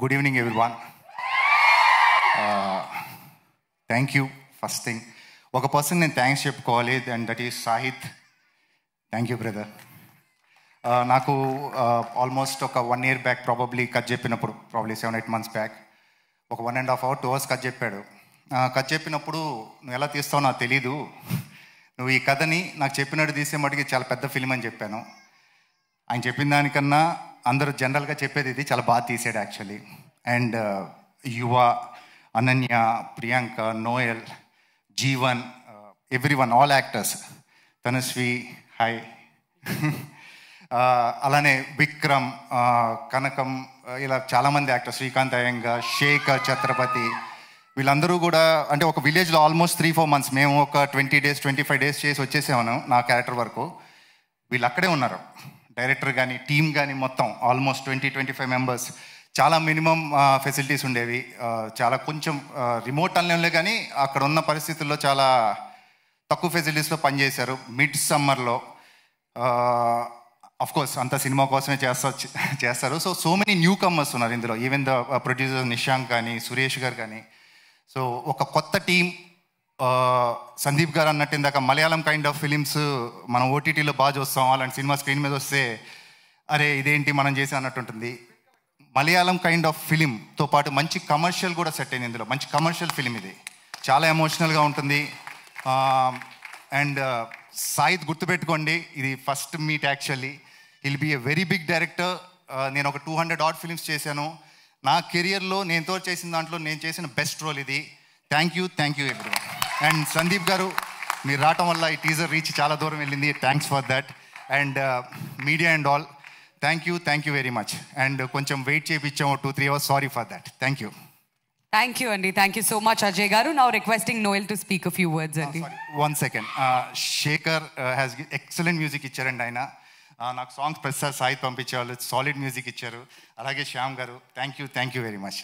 Good evening everyone. Thank you. First thing ఒక person నేను thanks చెప్పుకోవాలి, and that is Sahith. Thank you brother. నాకు almost ఒక 1 year back probably cut చెప్పినప్పుడు, probably 7-8 months back ఒక 1.5 hour 2 hours cut చెప్పాడు. Cut చెప్పినప్పుడు నువ్వు ఎలా తీస్తావో నాకు తెలీదు, నువ్వు ఈ కథని నాకు చెప్పినట్టు తీసే మటుకి చాలా పెద్ద ఫిలిం అని చెప్పాను. ఆయన చెప్పిన దానికన్నా అందరూ జనరల్గా చెప్పేది ఇది చాలా బాగా తీసాడు యాక్చువల్లీ. అండ్ యువ, Ananya, Priyanka, Noel, Jeevan, everyone, all actors, Tanushree, hi, అలానే విక్రమ్, కనకం, ఇలా చాలామంది యాక్టర్స్, శ్రీకాంత్ అయ్యంగార్, శేఖర్, ఛత్రపతి, వీళ్ళందరూ కూడా అంటే ఒక విలేజ్లో ఆల్మోస్ట్ 3-4 months, మేము ఒక 20 days 25 days చేసి వచ్చేసాము నా క్యారెక్టర్ వరకు. వీళ్ళు అక్కడే ఉన్నారు, డైరెక్టర్ కానీ టీమ్ కానీ మొత్తం ఆల్మోస్ట్ 20-25 members. చాలా మినిమం ఫెసిలిటీస్ ఉండేవి, చాలా కొంచెం రిమోట్ అనలేంలే, కానీ అక్కడ ఉన్న పరిస్థితుల్లో చాలా తక్కువ ఫెసిలిటీస్లో పనిచేశారు. మిడ్ సమ్మర్లో కోర్స్ అంత సినిమా కోసమే చేస్తారు. సో మెనీ న్యూ కమర్స్ ఉన్నారు ఇందులో, ఈవెన్ ద ప్రొడ్యూసర్ నిశాంక్ కానీ, సురేష్ గారు కానీ. సో ఒక కొత్త టీం. సందీప్ గారు అన్నట్టు ఇందాక మలయాళం కైండ్ ఆఫ్ ఫిలిమ్స్ మనం ఓటీటీలో బాగా చూస్తాం, అలాంటి సినిమా స్క్రీన్ మీద వస్తే అరే ఇదేంటి మనం చేసి అన్నట్టు ఉంటుంది. మలయాళం కైండ్ ఆఫ్ ఫిలింతో పాటు మంచి కమర్షియల్ కూడా సెట్ అయింది ఇందులో. మంచి కమర్షియల్ ఫిలిం ఇది, చాలా ఎమోషనల్గా ఉంటుంది. అండ్ సాయిత్ గుర్తుపెట్టుకోండి, ఇది first meet actually. Will be a very big director. నేను ఒక 200 odd films చేశాను నా కెరియర్లో. నేనుతో చేసిన దాంట్లో నేను చేసిన బెస్ట్ రోల్ ఇది. Thank you everyone. And Sandeep గారు, మీరు రావటం వల్ల ఈ టీజర్ రీచ్ చాలా దూరం వెళ్ళింది. Thanks for that. And media and all, thank you very much. And కొంచెం వెయిట్ చేయించాము 2-3 hours, sorry for that. Thank you. Thank you, Andy. Thank you so much, Ajay Garu. Now requesting Noel to speak a few words, Andy. One second. Shekhar has excellent music ఇచ్చారండి ఆయన. నాకు songs ప్రతిసారి Sahith పంపించేవాళ్ళు, solid music ఇచ్చారు. అలాగే శ్యామ్ గారు, thank you very much.